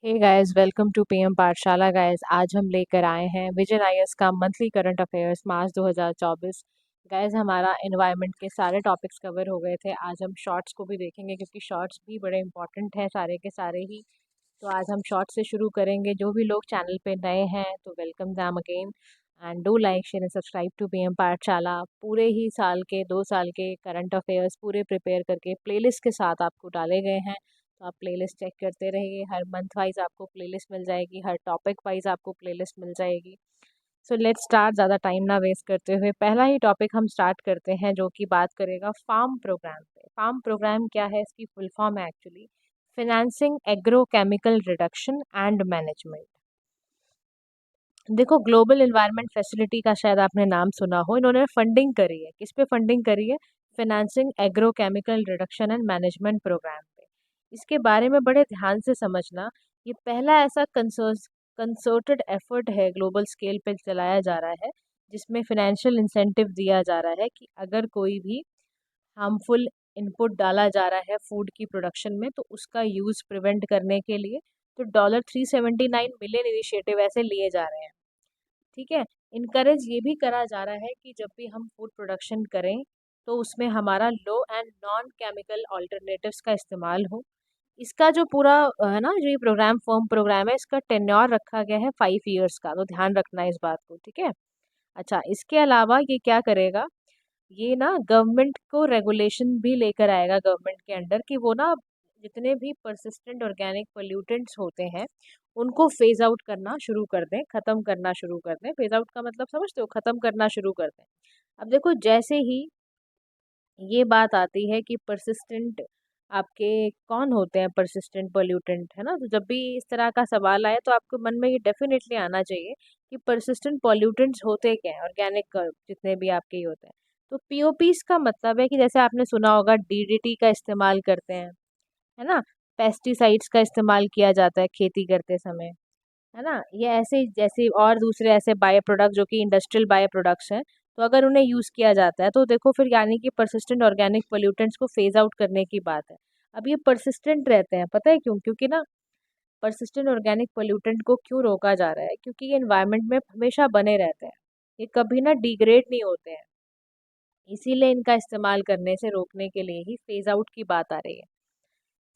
Hey guys, welcome to PM Pathshala. Guys, आज हम लेकर आए हैं विजन आईएएस का monthly current affairs March 2024। Guys, हमारा एनवायरनमेंट के सारे टॉपिक्स कवर हो गए थे। आज हम शॉर्ट्स को भी देखेंगे क्योंकि शॉर्ट्स भी बड़े इंपॉर्टेंट हैं सारे के सारे ही। तो आज हम शॉर्ट से शुरू करेंगे। जो भी लोग चैनल पे नए हैं तो welcome them again and do like share and subscribe to PM Pathshala. पूरे ही साल के 2 साल के करंट अफेयर्स पूरे प्रिपेयर करके प्लेलिस्ट के साथ आपको डाले गए हैं। तो आप प्लेलिस्ट चेक करते रहिए। हर मंथ वाइज आपको प्लेलिस्ट मिल जाएगी, हर टॉपिक वाइज आपको प्लेलिस्ट मिल जाएगी। So let's start. ज़्यादा टाइम ना वेस्ट करते हुए पहला ही टॉपिक हम स्टार्ट करते हैं, जो कि बात करेगा फार्म प्रोग्राम पे। फार्म प्रोग्राम क्या है, इसकी फुल फॉर्म है actually financing agro chemical reduction and management. देखो, ग्लोबल इन्वायरमेंट फैसिलिटी का शायद आपने नाम सुना हो। इन्होंने फंडिंग करी है, किस पे फंडिंग करी है? Financing agro chemical reduction and management program पे। इसके बारे में बड़े ध्यान से समझना। ये पहला ऐसा कंसर्टेड एफर्ट है, ग्लोबल स्केल पे चलाया जा रहा है, जिसमें फिनेंशियल इंसेंटिव दिया जा रहा है कि अगर कोई भी हार्मफुल इनपुट डाला जा रहा है फूड की प्रोडक्शन में तो उसका यूज़ प्रिवेंट करने के लिए तो $379 मिलियन इनिशिएटिव ऐसे लिए जा रहे हैं। ठीक है। इनकरेज ये भी करा जा रहा है कि जब भी हम फूड प्रोडक्शन करें तो उसमें हमारा लो एंड नॉन केमिकल ऑल्टरनेटिव्स का इस्तेमाल हो। इसका जो पूरा है ना, जो ये प्रोग्राम फॉर्म प्रोग्राम है, इसका टेन्योर रखा गया है 5 ईयर्स का। तो ध्यान रखना है इस बात को, ठीक है। अच्छा, इसके अलावा ये क्या करेगा, ये ना गवर्नमेंट को रेगुलेशन भी लेकर आएगा गवर्नमेंट के अंडर कि वो ना जितने भी परसिस्टेंट ऑर्गेनिक पोल्यूटेंट्स होते हैं उनको फेज आउट करना शुरू कर दें, ख़त्म करना शुरू कर दें। फेज आउट का मतलब समझते हो? ख़त्म करना शुरू कर दें। अब देखो, जैसे ही ये बात आती है कि परसिस्टेंट आपके कौन होते हैं, परसिस्टेंट पोल्यूटेंट, है ना, तो जब भी इस तरह का सवाल आए तो आपको मन में ये डेफिनेटली आना चाहिए कि परसिस्टेंट पोल्यूटेंट्स होते क्या हैं। ऑर्गेनिक जितने भी आपके ही होते हैं। तो पीओपीज का मतलब है कि जैसे आपने सुना होगा डीडीटी का इस्तेमाल करते हैं, है ना, पेस्टिसाइड्स का इस्तेमाल किया जाता है खेती करते समय, है ना, ये ऐसे जैसे और दूसरे ऐसे बायो प्रोडक्ट जो कि इंडस्ट्रियल बायो प्रोडक्ट्स हैं, तो अगर उन्हें यूज़ किया जाता है तो देखो फिर यानी कि परसिस्टेंट ऑर्गेनिक पोल्यूटेंट्स को फेज आउट करने की बात है। अब ये परसिस्टेंट रहते हैं, पता है क्यों? क्योंकि ना परसिस्टेंट ऑर्गेनिक पोल्यूटेंट को क्यों रोका जा रहा है? क्योंकि ये इन्वायरमेंट में हमेशा बने रहते हैं, ये कभी ना डिग्रेड नहीं होते हैं। इसीलिए इनका इस्तेमाल करने से रोकने के लिए ही फेज आउट की बात आ रही है।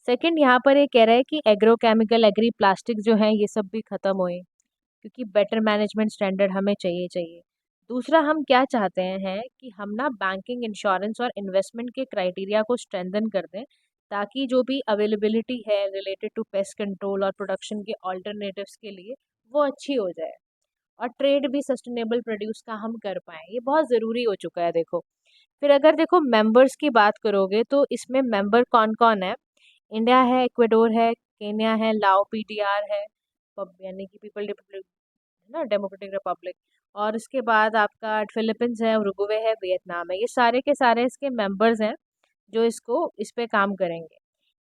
सेकंड, यहाँ पर ये कह रहा है कि एग्रोकेमिकल एग्री प्लास्टिक जो है ये सब भी खत्म होए, क्योंकि बेटर मैनेजमेंट स्टैंडर्ड हमें चाहिए चाहिए। दूसरा, हम क्या चाहते हैं कि हम ना बैंकिंग, इंश्योरेंस और इन्वेस्टमेंट के क्राइटेरिया को स्ट्रेंथन कर दें, ताकि जो भी अवेलेबिलिटी है रिलेटेड टू पेस्ट कंट्रोल और प्रोडक्शन के ऑल्टरनेटिव्स के लिए वो अच्छी हो जाए, और ट्रेड भी सस्टेनेबल प्रोड्यूस का हम कर पाएँ। ये बहुत ज़रूरी हो चुका है। देखो, फिर अगर देखो मेंबर्स की बात करोगे तो इसमें मेंबर कौन कौन है? इंडिया है, इक्वाडोर है, केन्या है, लाओ पीडीआर है, यानी कि पीपल रिपब्लिक, है ना, डेमोक्रेटिक रिपब्लिक, और इसके बाद आपका फिलीपींस है, उरुग्वे है, वियतनाम है। ये सारे के सारे इसके मेंबर्स हैं जो इसको इस पे काम करेंगे।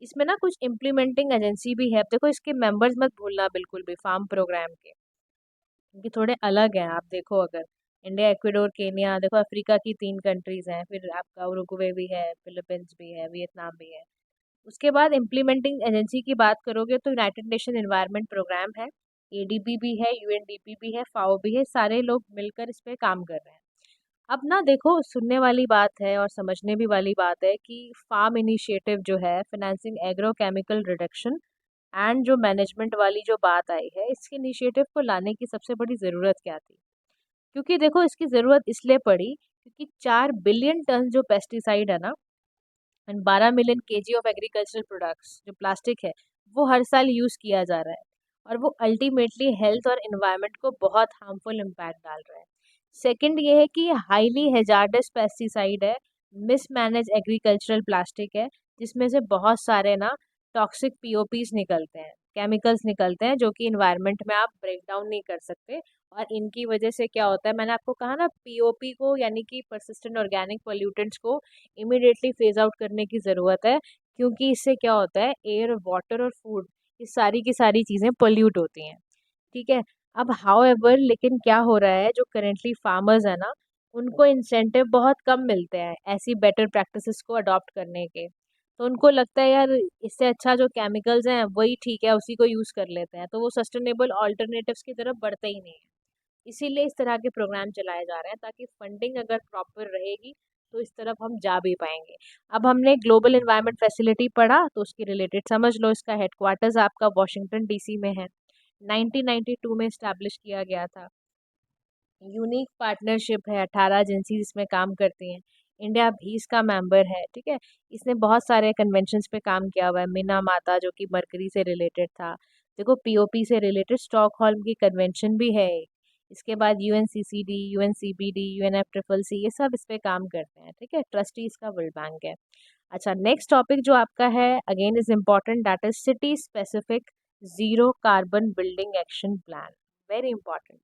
इसमें ना कुछ इम्प्लीमेंटिंग एजेंसी भी है। अब देखो, इसके मेंबर्स मत भूलना बिल्कुल भी फार्म प्रोग्राम के, क्योंकि थोड़े अलग हैं। आप देखो, अगर इंडिया, इक्वाडोर, केन्या, देखो अफ्रीका की 3 कंट्रीज हैं, फिर आपका उरुग्वे भी है, फिलीपींस भी है, वियतनाम भी है। उसके बाद इम्प्लीमेंटिंग एजेंसी की बात करोगे तो यूनाइटेड नेशन एनवायरनमेंट प्रोग्राम है, एडीबी भी है, यूएनडीपी भी है, फाओ भी है। सारे लोग मिलकर इस पे काम कर रहे हैं। अब ना देखो, सुनने वाली बात है और समझने भी वाली बात है कि फार्म इनिशिएटिव जो है financing agro chemical reduction and जो मैनेजमेंट वाली जो बात आई है, इसके इनिशिएटिव को लाने की सबसे बड़ी ज़रूरत क्या थी? क्योंकि देखो, इसकी ज़रूरत इसलिए पड़ी क्योंकि 4 बिलियन टन जो पेस्टिसाइड है ना, and 12 million KG of agricultural products जो प्लास्टिक है, वो हर साल यूज़ किया जा रहा है, और वो अल्टीमेटली हेल्थ और इन्वायरमेंट को बहुत हार्मफुल इम्पैक्ट डाल रहा है। सेकंड ये है कि ये हाईली हेजार्डस पेस्टिसाइड है, मिसमैनेज एग्रीकल्चरल प्लास्टिक है, जिसमें से बहुत सारे ना टॉक्सिक पीओपीज निकलते हैं, केमिकल्स निकलते हैं, जो कि इन्वायरमेंट में आप ब्रेक डाउन नहीं कर सकते। और इनकी वजह से क्या होता है, मैंने आपको कहा ना, पीओपी को यानी कि परसिस्टेंट ऑर्गेनिक पोल्यूटेंट्स को इमीडिएटली फेज आउट करने की ज़रूरत है, क्योंकि इससे क्या होता है, एयर, वाटर और फूड, ये सारी की सारी चीज़ें पोल्यूट होती हैं। ठीक है। अब हाउएवर, लेकिन क्या हो रहा है, जो करेंटली फार्मर्स है ना, उनको इंसेंटिव बहुत कम मिलते हैं ऐसी बेटर प्रैक्टिसेस को अडॉप्ट करने के। तो उनको लगता है यार इससे अच्छा जो केमिकल्स हैं वही ठीक है, उसी को यूज़ कर लेते हैं, तो वो सस्टेनेबल ऑल्टरनेटिव्स की तरफ बढ़ते ही नहीं है। इसीलिए इस तरह के प्रोग्राम चलाए जा रहे हैं ताकि फंडिंग अगर प्रॉपर रहेगी तो इस तरफ हम जा भी पाएंगे। अब हमने ग्लोबल एनवायरनमेंट फैसिलिटी पढ़ा तो उसकी रिलेटेड समझ लो, इसका हेडक्वार्टर्स आपका वॉशिंगटन डीसी में है। 1992 में इस्टेब्लिश किया गया था। यूनिक पार्टनरशिप है, 18 एजेंसीज इसमें काम करती हैं। इंडिया भी इसका मेंबर है, ठीक है। इसने बहुत सारे कन्वेंशंस पे काम किया हुआ है। मीना माता जो कि मरकरी से रिलेटेड था, देखो पीओपी से रिलेटेड स्टॉकहोल्म की कन्वेंशन भी है एक। इसके बाद यूएनसीसीडी, यूएनसीबीडी, यूएनएफ ट्रिपल सी, ये सब इस पे काम करते हैं, ठीक है। ट्रस्टी इसका वर्ल्ड बैंक है। अच्छा, नेक्स्ट टॉपिक जो आपका है again is important, that is city specific zero carbon building action plan. Very important.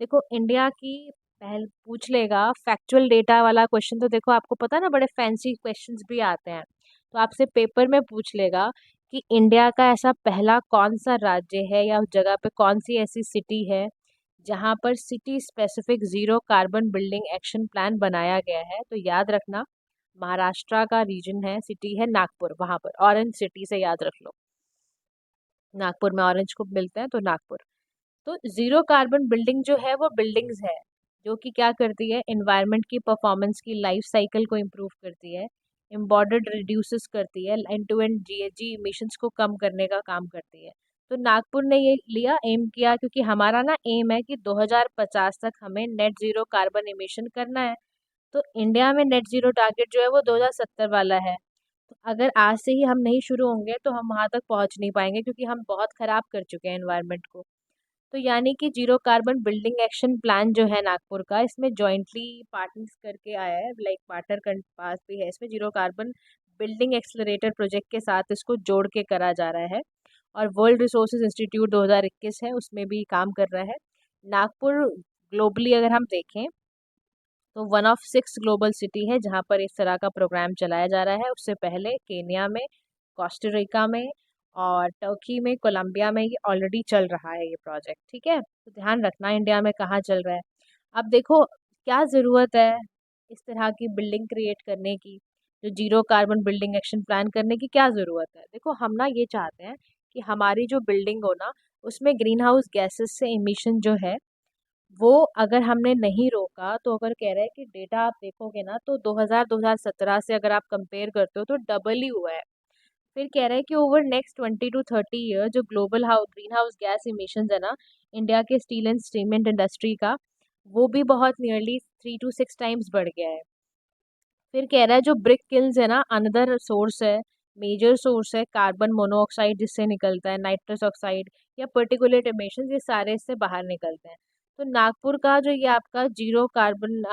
देखो इंडिया की पहल पूछ लेगा फैक्चुअल डेटा वाला क्वेश्चन, तो देखो आपको पता है ना बड़े फैंसी क्वेश्चंस भी आते हैं, तो आपसे पेपर में पूछ लेगा कि इंडिया का ऐसा पहला कौन सा राज्य है या उस जगह पे कौन सी ऐसी सिटी है जहाँ पर city specific zero carbon building action plan बनाया गया है। तो याद रखना, महाराष्ट्र का रीजन है, सिटी है नागपुर, वहां पर ऑरेंज सिटी से याद रख लो, नागपुर में ऑरेंज खूब मिलते हैं तो नागपुर। तो जीरो कार्बन बिल्डिंग जो है वो बिल्डिंग्स है जो कि क्या करती है, एनवायरनमेंट की परफॉर्मेंस की लाइफ साइकिल को इम्प्रूव करती है, एम्बॉर्डर्ड रिड्यूसेस करती है, end to end GHG emissions को कम करने का काम करती है। तो नागपुर ने ये लिया, एम किया, क्योंकि हमारा ना एम है कि 2050 तक हमें नेट जीरो कार्बन इमिशन करना है। तो इंडिया में नेट जीरो टारगेट जो है वो 2070 वाला है। तो अगर आज से ही हम नहीं शुरू होंगे तो हम वहां तक पहुंच नहीं पाएंगे, क्योंकि हम बहुत खराब कर चुके हैं एनवायरनमेंट को। तो यानी कि zero carbon building action plan जो है नागपुर का, इसमें जॉइंटली पार्टनर्स करके आया है, लाइक पार्टनर के पास भी है इसमें, zero carbon building accelerator project के साथ इसको जोड़ के करा जा रहा है। और वर्ल्ड रिसोर्सेज इंस्टीट्यूट 2021 है, उसमें भी काम कर रहा है। नागपुर ग्लोबली अगर हम देखें तो वन ऑफ 6 ग्लोबल सिटी है जहाँ पर इस तरह का प्रोग्राम चलाया जा रहा है। उससे पहले केन्या में, कोस्टारिका में और टर्की में, कोलंबिया में ये ऑलरेडी चल रहा है ये प्रोजेक्ट, ठीक है। तो ध्यान रखना इंडिया में कहाँ चल रहा है। अब देखो क्या ज़रूरत है इस तरह की बिल्डिंग क्रिएट करने की, जो zero carbon building action plan करने की क्या ज़रूरत है। देखो हम ना ये चाहते हैं कि हमारी जो बिल्डिंग हो ना उसमें ग्रीन हाउस गैसेस से इमिशन जो है वो अगर हमने नहीं रोका, तो अगर कह रहे हैं कि डेटा आप देखोगे ना तो 2017 से अगर आप कंपेयर करते हो तो डबल ही हुआ है। फिर कह रहे हैं कि ओवर नेक्स्ट 20 to 30 ईयर जो global green house gas emission है ना इंडिया के स्टील एंड सीमेंट इंडस्ट्री का, वो भी बहुत नियरली 3 to 6 टाइम्स बढ़ गया है। फिर कह रहा है जो ब्रिक किल्स है ना अनदर सोर्स है, मेजर सोर्स है कार्बन मोनोऑक्साइड जिससे निकलता है, नाइट्रस ऑक्साइड या पर्टिकुलेट एमिशन, ये सारे इससे बाहर निकलते हैं। तो नागपुर का जो ये आपका जीरो कार्बन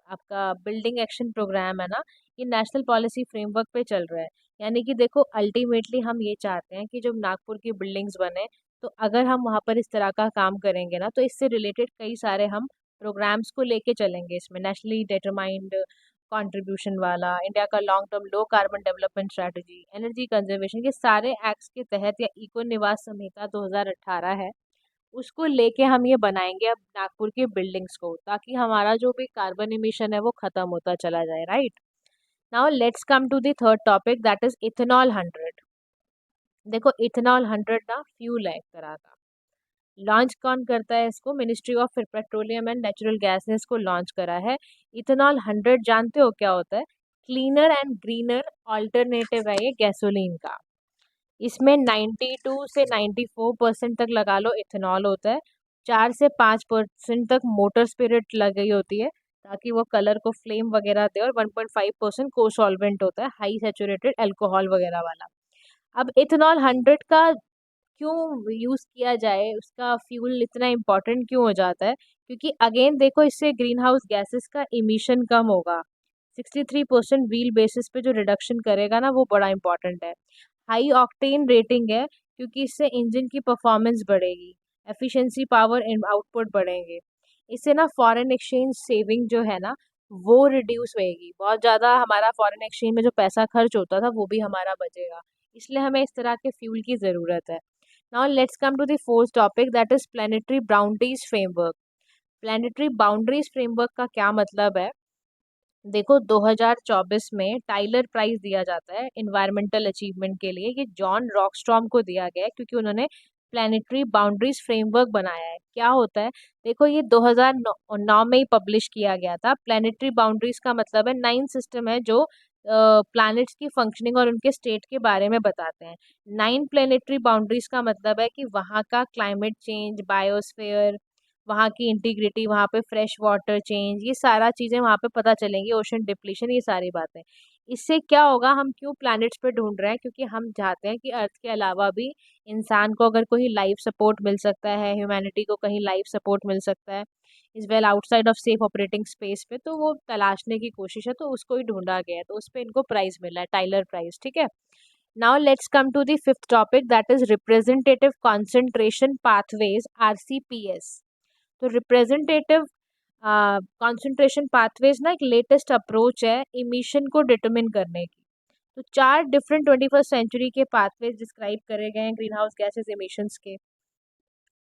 आपका बिल्डिंग एक्शन प्रोग्राम है ना, ये नेशनल पॉलिसी फ्रेमवर्क पे चल रहा है। यानी कि देखो अल्टीमेटली हम ये चाहते हैं कि जब नागपुर की बिल्डिंग्स बने तो अगर हम वहाँ पर इस तरह का काम करेंगे ना तो इससे रिलेटेड कई सारे हम प्रोग्राम्स को लेके चलेंगे, इसमें नेशनली डिटरमाइंड कंट्रीब्यूशन वाला, इंडिया का long term low carbon development strategy, energy conservation, ये सारे एक्ट्स के तहत, या इको निवास संहिता 2018 है, उसको लेके हम ये बनाएंगे अब नागपुर की बिल्डिंग्स को, ताकि हमारा जो भी कार्बन इमिशन है वो खत्म होता चला जाए, right. Now let's come to the third topic, that is ethanol 100। देखो इथेनॉल 100 ना फ्यूल है एक तरह का। लॉन्च कौन करता है इसको, ministry of petroleum and natural gas ने इसको लॉन्च करा है। इथेनॉल 100 जानते हो क्या होता है, क्लीनर एंड ग्रीनर ऑल्टरनेटिव है ये गैसोलीन का। इसमें 92 से 94% तक लगा लो इथेनॉल होता है, 4 से 5% तक मोटर स्पिरिट लगी होती है ताकि वो कलर को फ्लेम वगैरह दे, और 1.5% को सॉल्वेंट होता है, हाई सेचुरेटेड अल्कोहल वगैरह वाला। अब इथेनॉल 100 का क्यों यूज़ किया जाए, उसका फ्यूल इतना इम्पोर्टेंट क्यों हो जाता है, क्योंकि अगेन देखो इससे ग्रीन हाउस गैसेस का इमिशन कम होगा। 63% व्हील बेसिस पे जो रिडक्शन करेगा ना वो बड़ा इंपॉर्टेंट है। हाई ऑक्टेन रेटिंग है क्योंकि इससे इंजन की परफॉर्मेंस बढ़ेगी, एफिशिएंसी, पावर आउटपुट बढ़ेंगे। इससे ना फॉरेन एक्सचेंज सेविंग जो है ना वो रिड्यूस होएगी, बहुत ज़्यादा हमारा फॉरेन एक्सचेंज में जो पैसा खर्च होता था वो भी हमारा बचेगा। इसलिए हमें इस तरह के फ्यूल की ज़रूरत है। Now let's come to the fourth topic, that is planetary boundaries framework. Planetary boundaries framework का क्या मतलब है, देखो 2024 में टाइलर प्राइज दिया जाता है इन्वायरमेंटल अचीवमेंट के लिए। ये जॉन रॉकस्ट्रॉम को दिया गया है क्योंकि उन्होंने प्लानिटरी बाउंड्रीज फ्रेमवर्क बनाया है। क्या होता है, देखो ये 2009 में ही पब्लिश किया गया था। प्लानिटरी बाउंड्रीज का मतलब है 9 सिस्टम है जो प्लैनेट्स की फंक्शनिंग और उनके स्टेट के बारे में बताते हैं। 9 प्लानिटरी बाउंड्रीज का मतलब है कि वहाँ का क्लाइमेट चेंज, बायोस्फीयर, वहाँ की इंटीग्रिटी, वहाँ पे फ्रेश वाटर चेंज, ये सारा चीज़ें वहाँ पे पता चलेंगी, ओशन डिप्लीशन, ये सारी बातें। इससे क्या होगा, हम क्यों प्लैनेट्स पे ढूंढ रहे हैं, क्योंकि हम चाहते हैं कि अर्थ के अलावा भी इंसान को अगर कोई लाइफ सपोर्ट मिल सकता है, ह्यूमैनिटी को कहीं लाइफ सपोर्ट मिल सकता है is well outside of safe operating space पे, तो वो तलाशने की कोशिश है, तो उसको ही ढूंढा गया है, तो उस पर इनको प्राइज मिला है, टाइलर प्राइज। ठीक है, now let's come to the fifth topic, that is representative concentration pathways, RCPS। तो रिप्रेजेंटेटिव कॉन्सेंट्रेशन पाथवेज ना एक लेटेस्ट अप्रोच है इमिशन को डिटरमिन करने की। तो 4 डिफरेंट 21st सेंचुरी के पाथवेज डिस्क्राइब करे गए हैं ग्रीन हाउस गैसेज इमिशंस के,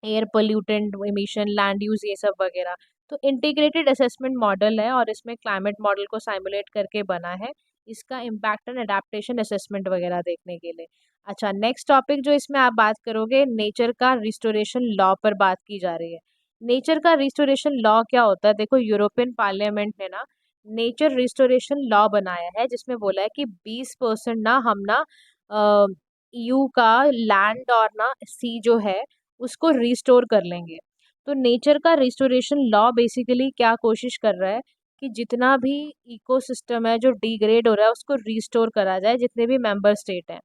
air pollutant emission, land use, ये सब वगैरह। तो इंटीग्रेटेड असेसमेंट मॉडल है और इसमें क्लाइमेट मॉडल को साइमुलेट करके बना है, इसका इम्पैक्ट एंड अडेप्टेशन असेसमेंट वगैरह देखने के लिए। अच्छा, नेक्स्ट टॉपिक जो इसमें आप बात करोगे, नेचर का रिस्टोरेशन लॉ पर बात की जा रही है। नेचर का रिस्टोरेशन लॉ क्या होता है, देखो यूरोपियन पार्लियामेंट ने ना नेचर रिस्टोरेशन लॉ बनाया है, जिसमें बोला है कि 20% ना हम ना EU का लैंड और ना सी जो है उसको रिस्टोर कर लेंगे। तो नेचर का रिस्टोरेशन लॉ बेसिकली क्या कोशिश कर रहा है कि जितना भी इकोसिस्टम है जो डिग्रेड हो रहा है उसको रिस्टोर करा जाए, जितने भी मेंबर स्टेट हैं।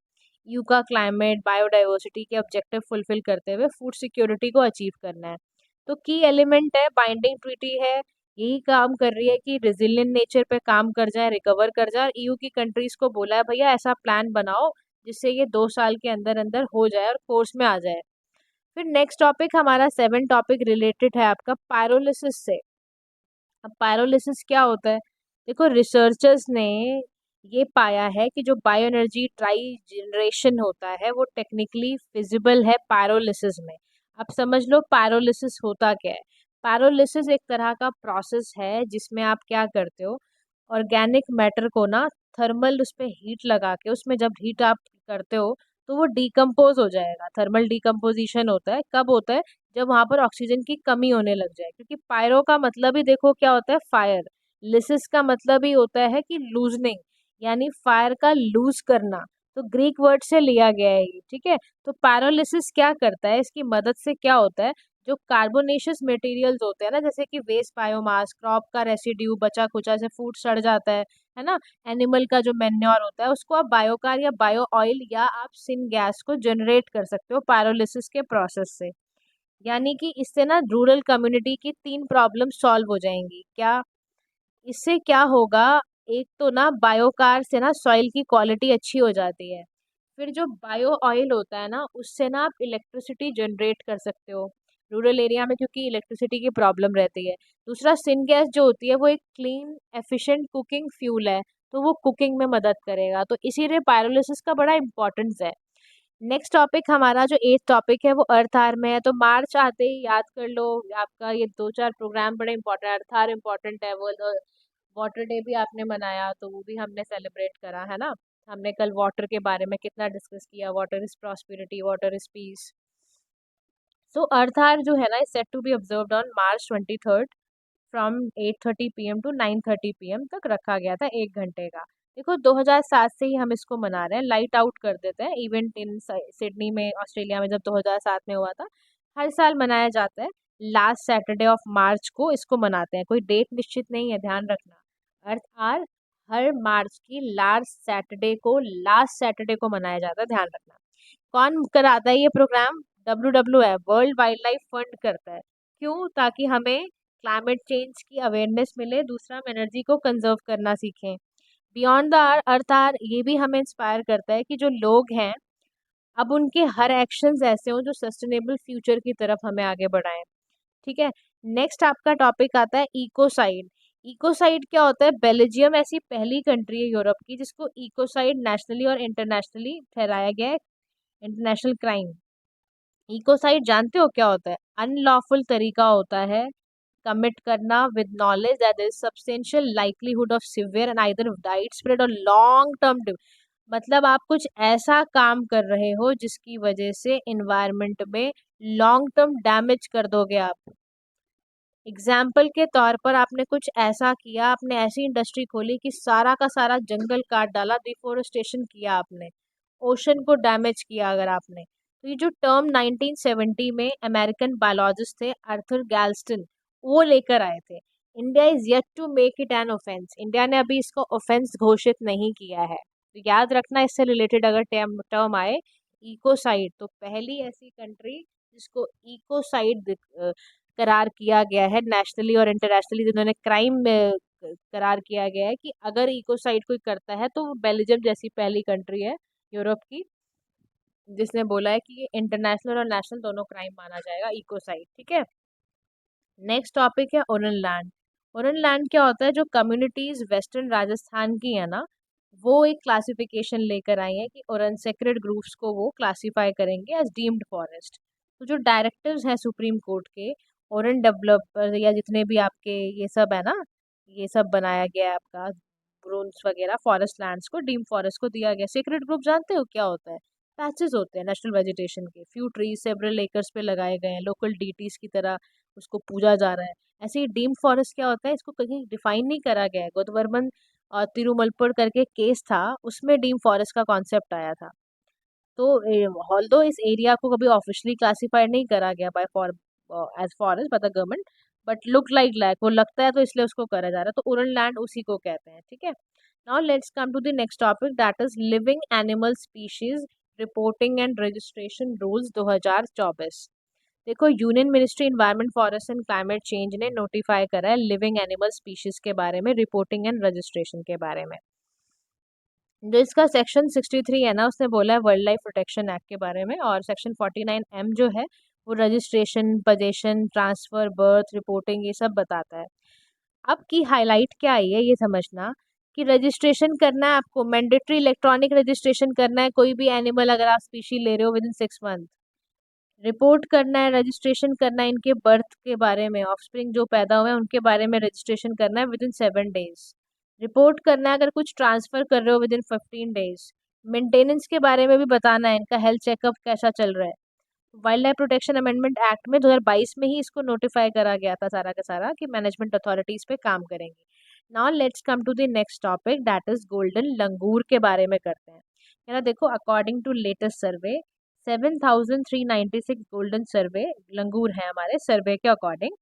यू का क्लाइमेट, बायोडाइवर्सिटी के ऑब्जेक्टिव फुलफिल करते हुए फूड सिक्योरिटी को अचीव करना है। तो की एलिमेंट है, बाइंडिंग ट्रीटी है, यही काम कर रही है कि रिजिलियंट नेचर पे काम कर जाए, रिकवर कर जाए। और EU की कंट्रीज को बोला है भैया ऐसा प्लान बनाओ जिससे ये 2 साल के अंदर अंदर हो जाए और कोर्स में आ जाए। फिर नेक्स्ट टॉपिक हमारा 7 टॉपिक रिलेटेड है आपका पायरोलिसिस से। अब पायरोलिसिस क्या होता है, देखो रिसर्चर्स ने ये पाया है कि जो बायो एनर्जी ट्राई जनरेशन होता है वो टेक्निकली फिजिबल है पायरोलिसिस में। अब समझ लो पायरोलिसिस होता क्या है। पायरोलिसिस एक तरह का प्रोसेस है जिसमें आप क्या करते हो, ऑर्गेनिक मैटर को ना थर्मल उस पर हीट लगा के, उसमें जब हीट आप करते हो तो वो डिकम्पोज हो जाएगा। थर्मल डिकम्पोजिशन होता है, कब होता है, जब वहां पर ऑक्सीजन की कमी होने लग जाए। क्योंकि पायरो का मतलब ही देखो क्या होता है, फायर। लिसिस का मतलब ही होता है कि लूजनिंग, यानी फायर का लूज करना। तो ग्रीक वर्ड से लिया गया है ये। ठीक है, तो पायरोलिसिस क्या करता है, इसकी मदद से क्या होता है, जो कार्बोनेशियस मटेरियल्स होते हैं ना, जैसे कि वेस्ट बायोमास, क्रॉप का रेसिड्यू, बचा कुचा से फूड सड़ जाता है ना, एनिमल का जो मैन्योर होता है, उसको आप बायोकार या बायो ऑयल या आप सिन गैस को जनरेट कर सकते हो पायरोलिसिस के प्रोसेस से। यानी कि इससे ना रूरल कम्युनिटी की 3 प्रॉब्लम सॉल्व हो जाएंगी। क्या, इससे क्या होगा, एक तो ना बायोकार से ना सॉइल की क्वालिटी अच्छी हो जाती है। फिर जो बायो ऑयल होता है ना, उससे ना आप इलेक्ट्रिसिटी जनरेट कर सकते हो रूरल एरिया में, क्योंकि इलेक्ट्रिसिटी की प्रॉब्लम रहती है। दूसरा, सिन गैस जो होती है वो एक क्लीन एफिशिएंट कुकिंग फ्यूल है, तो वो कुकिंग में मदद करेगा। तो इसीलिए पायरोलिसिस का बड़ा इंपॉर्टेंस है। नेक्स्ट टॉपिक हमारा जो 8th टॉपिक है वो अर्थ आर में है। तो मार्च आते ही याद कर लो, आपका ये 2-4 प्रोग्राम बड़े इंपॉर्टेंट है। अर्थ आर इंपॉर्टेंट है, वर्ल्ड वाटर डे भी आपने मनाया, तो वो भी हमने सेलिब्रेट करा है ना। हमने कल वाटर के बारे में कितना डिस्कस किया, water is prosperity, water is peace. So earth hour जो है ना, is set to be observed on March 23rd from 8:30 PM to 9:30 PM तक रखा गया था, 1 घंटे का। देखो 2007 से ही हम इसको मना रहे हैं, लाइट आउट कर देते हैं इवेंट इन सिडनी में, ऑस्ट्रेलिया में, जब 2007 में हुआ था। हर साल मनाया जाता है, लास्ट सैटरडे ऑफ मार्च को इसको मनाते हैं, कोई डेट निश्चित नहीं है, ध्यान रखना। अर्थ आर हर मार्च की लास्ट सैटरडे को मनाया जाता है, ध्यान रखना। कौन कराता है ये program, WWF world wildlife fund करता है। क्यों, ताकि हमें क्लाइमेट चेंज की अवेयरनेस मिले, दूसरा हम एनर्जी को कंजर्व करना सीखें। बियॉन्ड द अर्थ आर ये भी हमें इंस्पायर करता है कि जो लोग हैं अब उनके हर एक्शंस ऐसे हों जो सस्टेनेबल फ्यूचर की तरफ हमें आगे बढ़ाएं। ठीक है, नेक्स्ट आपका टॉपिक आता है इकोसाइड। इकोसाइड क्या होता है, बेल्जियम ऐसी पहली कंट्री है यूरोप की जिसको इकोसाइड नेशनली और इंटरनेशनली ठहराया गया है इंटरनेशनल क्राइम। इकोसाइड जानते हो क्या होता है, अनलॉफुल तरीका होता है कमिट करना with knowledge that there is substantial likelihood of severe and either widespread और लॉन्ग टर्म, मतलब आप कुछ ऐसा काम कर रहे हो जिसकी वजह से इन्वायरमेंट में लॉन्ग टर्म डैमेज कर दोगे आप। एग्जाम्पल के तौर पर आपने कुछ ऐसा किया, आपने ऐसी इंडस्ट्री खोली कि सारा का सारा जंगल काट डाला, डिफोरेस्टेशन किया आपने, ओशन को डैमेज किया अगर आपने। तो ये जो टर्म 1970 में अमेरिकन बायोलॉजिस्ट थे आर्थर गैल्स्टन, वो लेकर आए थे। India is yet to make it an offense, India ने अभी इसको ऑफेंस घोषित नहीं किया है। तो याद रखना, इससे रिलेटेड अगर टर्म आए इकोसाइड, तो पहली ऐसी कंट्री जिसको इकोसाइड करार किया गया है नेशनली और इंटरनेशनली, जिन्होंने क्राइम में करार किया गया है कि अगर इकोसाइड कोई करता है तो वो बेल्जियम जैसी पहली कंट्री है यूरोप की जिसने बोला है कि ये इंटरनेशनल और नेशनल दोनों क्राइम माना जाएगा इकोसाइड। ठीक है, नेक्स्ट टॉपिक है ओरन लैंड। ओरन लैंड क्या होता है, जो कम्युनिटीज वेस्टर्न राजस्थान की है ना, वो एक क्लासिफिकेशन लेकर आई है कि ओरन सेक्रेड ग्रुप्स को वो क्लासिफाई करेंगे एज डीम्ड फॉरेस्ट। तो जो डायरेक्टिव्स हैं सुप्रीम कोर्ट के, ओरन डेवलपर या जितने भी आपके ये सब है ना, ये सब बनाया गया है आपका रूल्स वगैरह, फॉरेस्ट लैंड्स को डीम फॉरेस्ट को दिया गया। सीक्रेट ग्रुप जानते हो क्या होता है? पैचेस होते हैं नेशनल वेजिटेशन के, फ्यू ट्रीज सेवरल एकर्स पे लगाए गए हैं, लोकल डीटीज की तरह उसको पूजा जा रहा है। ऐसे ही डीम फॉरेस्ट क्या होता है, इसको कहीं डिफाइन नहीं करा गया है। गोदवर्मन और तिरुमलपुर करके केस था, उसमें डीम फॉरेस्ट का कॉन्सेप्ट आया था। तो ऑल्दो इस एरिया को कभी ऑफिशियली क्लासिफाइड नहीं करा गया by for as forest by the government, but look like वो लगता है तो इसलिए उसको करा जा रहा है। तो उरन लैंड उसी को कहते हैं। ठीक है, now let's come to the next topic, that is living animal species reporting and registration rules 2024। देखो, union ministry environment forest and climate change ने नोटिफाई करा है लिविंग एनिमल स्पीशीज के बारे में, रिपोर्टिंग एंड रजिस्ट्रेशन के बारे में। जो इसका सेक्शन 63 है ना, उसने बोला है वाइल्ड लाइफ प्रोटेक्शन एक्ट के बारे में, और सेक्शन 49M जो है वो registration, possession, transfer, birth, reporting, ये सब बताता है। अब की हाईलाइट क्या आई है ये समझना कि रजिस्ट्रेशन करना है आपको, मैंडेटरी इलेक्ट्रॉनिक रजिस्ट्रेशन करना है। कोई भी एनिमल अगर आप स्पीशी ले रहे हो विद इन 6 मंथ, रिपोर्ट करना है, रजिस्ट्रेशन करना है, इनके बर्थ के बारे में, ऑफस्प्रिंग जो पैदा हुए हैं उनके बारे में रजिस्ट्रेशन करना है विद इन 7 डेज। रिपोर्ट करना है अगर कुछ ट्रांसफर कर रहे हो विद इन 15 डेज। मेंटेनेंस के बारे में भी बताना है, इनका हेल्थ चेकअप कैसा चल रहा है। Wild life protection amendment act में 2022 में ही इसको नोटिफाई करा गया था सारा का सारा कि मैनेजमेंट अथॉरिटीज पे काम करेंगे। Now let's come to the next topic, that is golden langur के बारे में करते हैं। है ना, देखो, according to latest survey 7,396 golden survey langur है हमारे सर्वे के अकॉर्डिंग।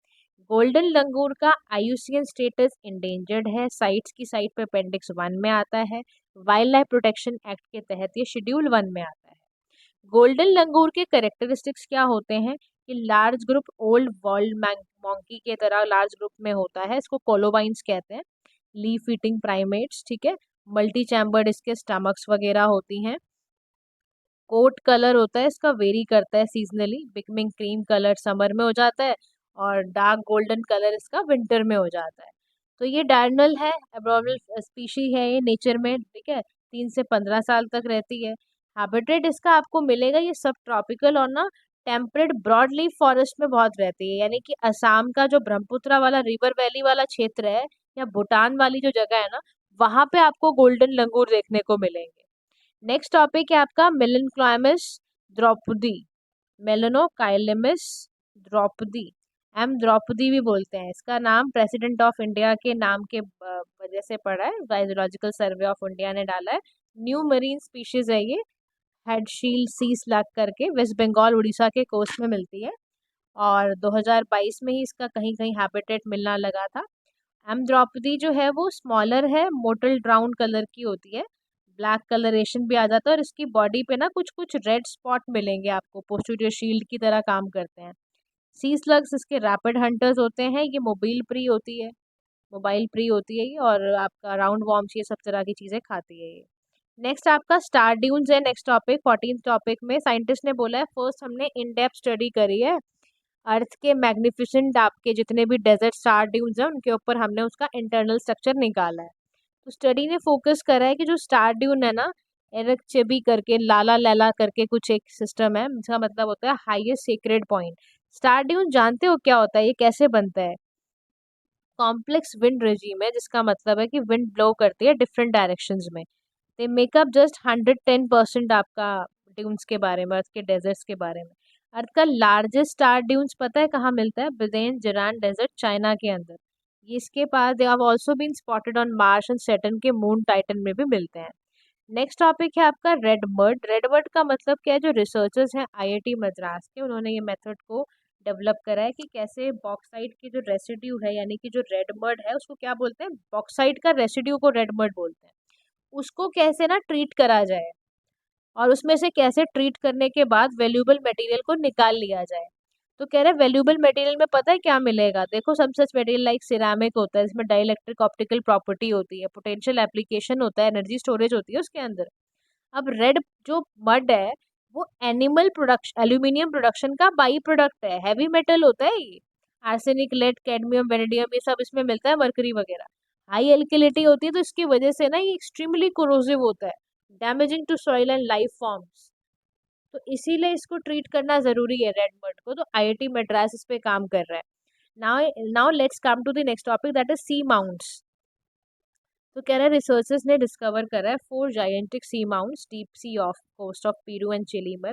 गोल्डन लंगूर का आईयूसीएन स्टेटस इंडेंजर्ड है, साइट्स की साइट पे अपेंडिक्स 1 में आता है। वाइल्ड लाइफ प्रोटेक्शन एक्ट के तहत ये शेड्यूल 1 में आता है। गोल्डन लंगूर के कैरेक्टरिस्टिक्स क्या होते हैं कि large group old world monkey के तरह लार्ज ग्रुप में होता है, इसको कोलोबाइंस कहते हैं, लीफ ईटिंग प्राइमेट्स। ठीक है, मल्टी चैम्बर्ड इसके स्टमक्स वगैरह होती हैं। कोट कलर होता है इसका, वेरी करता है seasonally, becoming cream colour summer में हो जाता है और डार्क गोल्डन कलर इसका विंटर में हो जाता है। तो ये डायर्नल है, एब्नॉर्मल स्पीशी है ये नेचर में। ठीक है, 3 से 15 साल तक रहती है। हैबिटेट इसका आपको मिलेगा ये सब ट्रॉपिकल और ना टेम्परेट ब्रॉड लीफ फॉरेस्ट में बहुत रहती है, यानी कि असम का जो ब्रह्मपुत्रा वाला रिवर वैली वाला क्षेत्र है या भूटान वाली जो जगह है ना, वहां पे आपको गोल्डन लंगूर देखने को मिलेंगे। नेक्स्ट टॉपिक है आपका मेलनोकाइमस द्रौपदी, मेलनोकाइलमिस द्रौपदी, एम द्रौपदी भी बोलते हैं। इसका नाम प्रेसिडेंट ऑफ इंडिया के नाम के वजह से पड़ा है, बायोलॉजिकल सर्वे ऑफ इंडिया ने डाला है। न्यू मरीन स्पीशीज है ये, हेडशील्ड सी स्लग करके, वेस्ट बंगाल उड़ीसा के कोस्ट में मिलती है और 2022 में ही इसका कहीं कहीं हैबिटेट मिलना लगा था। एम द्रौपदी जो है वो स्मॉलर है, मोटल ब्राउन कलर की होती है, ब्लैक कलरेशन भी आ जाता है और इसकी बॉडी पे ना कुछ कुछ रेड स्पॉट मिलेंगे आपको, पोस्टीरियर शील्ड की तरह काम करते हैं। सी स्लग्स इसके रैपिड हंटर्स होते हैं, ये मोबाइल प्री होती है, मोबाइल प्री होती है ये, और आपका राउंड वॉर्म्स ये सब तरह की चीज़ें खाती है ये। नेक्स्ट आपका स्टार ड्यून्स है, नेक्स्ट टॉपिक 14th टॉपिक में साइंटिस्ट ने बोला है, फर्स्ट हमने इन डेप्थ स्टडी करी है अर्थ के मैग्निफिसेंट आपके जितने भी डेजर्ट स्टार ड्यून्स हैं उनके ऊपर हमने उसका इंटरनल स्ट्रक्चर निकाला है। तो स्टडी ने फोकस करा है कि जो स्टार ड्यून है ना, एरक चेबी करके लाला लैला करके कुछ एक सिस्टम है, इसका मतलब होता है highest secret point. Star dune जानते हो क्या होता है, ये कैसे बनता है? कॉम्प्लेक्स विंड रेजिम है, जिसका मतलब है कि विंड ब्लो करती है डिफरेंट डायरेक्शंस में। दे मेकअप जस्ट 110% आपका ड्यून्स के बारे में, अर्थ के डेजर्ट्स के बारे में। अर्थ का लार्जेस्ट स्टार ड्यून्स पता है कहाँ मिलता है? बिदेन जिरान डेजर्ट, चाइना के अंदर। ये इसके पास they have also been spotted on Mars and Saturn के मून टाइटन में भी मिलते हैं। नेक्स्ट टॉपिक है आपका रेड मड। रेड मड का मतलब क्या है? जो रिसर्चर्स हैं आईआईटी मद्रास के, उन्होंने ये मेथड को डेवलप करा है कि कैसे बॉक्साइट की जो रेसिड्यू है, यानी कि जो रेड मड है उसको क्या बोलते हैं? बॉक्साइट का रेसिड्यू को रेड मड बोलते हैं। उसको कैसे ना ट्रीट करा जाए, और उसमें से कैसे ट्रीट करने के बाद वैल्यूएबल मटेरियल को निकाल लिया जाए। तो कह रहे हैं वैल्यूएबल मटेरियल में पता है क्या मिलेगा? देखो, सम सच मटेरियल लाइक सिरामिक होता है, इसमें डाइलेक्ट्रिक ऑप्टिकल प्रॉपर्टी होती है, पोटेंशियल एप्लीकेशन होता है, एनर्जी स्टोरेज होती है उसके अंदर। अब रेड जो मड है वो एनिमल प्रोडक्शन, एल्यूमिनियम प्रोडक्शन का बाई प्रोडक्ट है, हैवी मेटल होता है ये। आर्सेनिक, लेड, कैडमियम, वेनेडियम ये सब इसमें मिलता है, मरकरी वगैरह। हाई एल्किलिटी होती है, तो इसकी वजह से ना ये एक्सट्रीमली कोरोसिव होता है, damaging to soil and life forms. तो इसीलिए इसको ट्रीट करना जरूरी है रेड मड को, तो आईआईटी मद्रास इस पे काम कर रहा है। Now now let's come to the next topic, that is seamounts. तो कह रहे हैं रिसर्चर्स ने डिस्कवर करा है 4 gigantic sea mounts deep sea off coast of Peru and Chile में।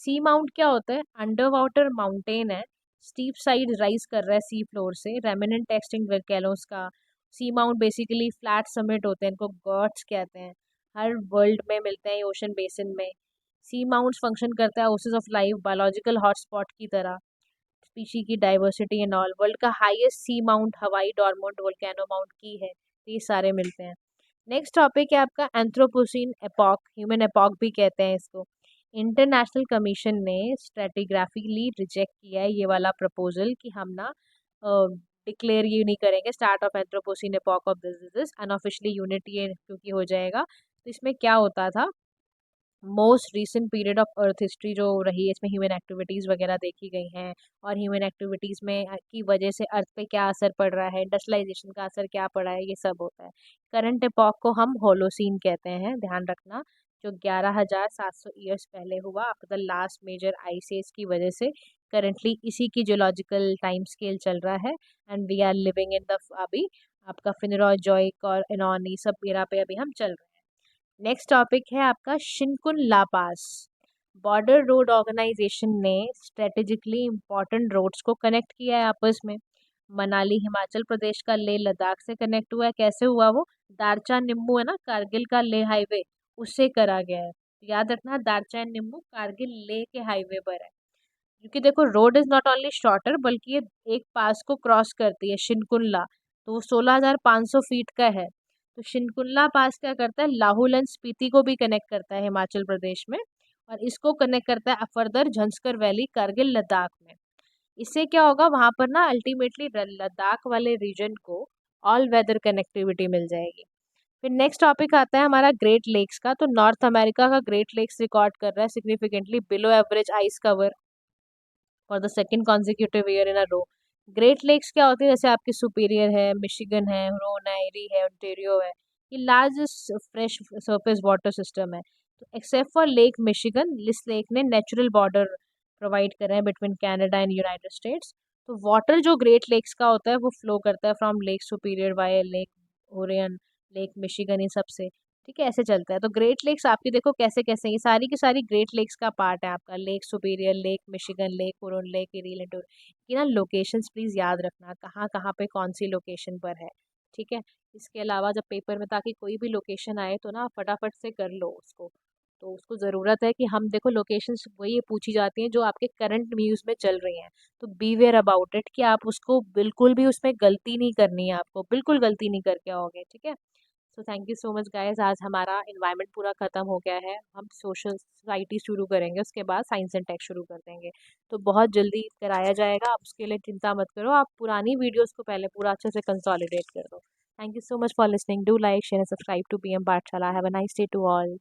सी माउंट क्या होता है? अंडर वाटर माउंटेन है, स्टीप साइड राइज कर रहा है सी फ्लोर से, रेमिनेंट एक्सटिंक्ट वोल्केनोस का। Sea mount basically flat summit होते हैं, इनको गॉट्स कहते हैं। हर वर्ल्ड में मिलते हैं ओशन बेसिन में। सी माउंट्स फंक्शन करता है Oasis of life, biological hotspot की तरह, स्पीशी की डाइवर्सिटी एंड ऑल। वर्ल्ड का हाईएस्ट सी माउंट हवाई डॉर्मोंट वोल्केनो माउंट की है। ये सारे मिलते हैं। नेक्स्ट टॉपिक है आपका एंथ्रोपोसीन एपॉक, ह्यूमन एपॉक भी कहते हैं इसको। इंटरनेशनल कमीशन ने स्ट्रेटिग्राफिकली रिजेक्ट किया है ये वाला प्रपोजल कि हम ना डिक्लेयर ये नहीं करेंगे start of anthropocene epoch of this unofficially unit ये क्योंकि हो जाएगा। तो इसमें क्या होता था? Most recent period of earth history जो रही है, इसमें ह्यूमन एक्टिविटीज़ वगैरह देखी गई हैं, और ह्यूमन एक्टिविटीज़ में की वजह से अर्थ पे क्या असर पड़ रहा है, इंडस्ट्रियलाइजेशन का असर क्या पड़ा है, ये सब होता है। करंट एपॉक को हम होलोसीन कहते हैं, ध्यान रखना, जो 11,700 ईयर्स पहले हुआ after the last major ice age की वजह से। करंटली इसी की जियोलॉजिकल टाइम स्केल चल रहा है, and we are living in the अभी आपका फिनरॉइजॉइक और एनॉनी सब एरा पे अभी हम चल रहे हैं। नेक्स्ट टॉपिक है आपका शिनकुन ला पास। बॉर्डर रोड ऑर्गेनाइजेशन ने स्ट्रेटेजिकली इंपॉर्टेंट रोड्स को कनेक्ट किया है आपस में। मनाली हिमाचल प्रदेश का लेह लद्दाख से कनेक्ट हुआ है। कैसे हुआ वो? दारचा निम्बू है ना, कारगिल का लेह हाईवे, उससे करा गया है। याद रखना, दारचा निम्बू कारगिल लेह के हाईवे पर है। क्योंकि देखो, road is not only shorter, बल्कि ये एक पास को क्रॉस करती है, शिनकुल्ला। तो वो 16,500 फीट का है। तो शिनकुल्ला पास क्या करता है? लाहौल एंड स्पीति को भी कनेक्ट करता है हिमाचल प्रदेश में, और इसको कनेक्ट करता है फर्दर झंस्कर वैली कारगिल लद्दाख में। इससे क्या होगा? वहां पर ना अल्टीमेटली लद्दाख वाले रीजन को ऑल वेदर कनेक्टिविटी मिल जाएगी। फिर नेक्स्ट टॉपिक आता है हमारा ग्रेट लेक्स का। तो नॉर्थ अमेरिका का ग्रेट लेक्स रिकॉर्ड कर रहा है significantly below average ice cover for the second consecutive year in a row. Great Lakes क्या होती है? जैसे आपकी सुपीरियर है, मिशिगन है, रोन है, एरी है, ओंटारियो है, ये largest fresh surface water system है। तो एक्सेप्ट फॉर लेक मिशिगन, इस लेक ने नेचुरल बॉर्डर प्रोवाइड कर रहे हैं between Canada and United States. तो वाटर जो ग्रेट लेक्स का होता है वो फ्लो करता है from Lake Superior via Lake Huron, Lake Michigan, इन सब से। ठीक है, ऐसे चलता है। तो ग्रेट लेक्स आपकी देखो कैसे कैसे, ये सारी की सारी ग्रेट लेक्स का पार्ट है आपका। Lake Superior, Lake Michigan, Lake Huron, Lake Erie and की ना लोकेशंस प्लीज याद रखना, कहाँ कहाँ पे कौन सी लोकेशन पर है। ठीक है, इसके अलावा जब पेपर में ताकि कोई भी लोकेशन आए तो ना फटाफट से कर लो उसको। तो उसको ज़रूरत है कि हम देखो लोकेशंस वही पूछी जाती हैं जो आपके करंट न्यूज़ में चल रही हैं। तो बी वेयर अबाउट इट कि आप उसको बिल्कुल भी उसमें गलती नहीं करनी है, आपको बिल्कुल गलती नहीं करके आओगे। ठीक है, so thank you so much guys. आज हमारा इन्वायरमेंट पूरा ख़त्म हो गया है, हम सोशल सोसाइटी शुरू करेंगे, उसके बाद साइंस एंड टेक शुरू कर देंगे। तो बहुत जल्दी कराया जाएगा, आप उसके लिए चिंता मत करो। आप पुरानी वीडियोस को पहले पूरा अच्छे से कंसोलिडेट कर दो। Thank you so much for listening. Do like share and subscribe to PM Pathshala. Have a nice day to all.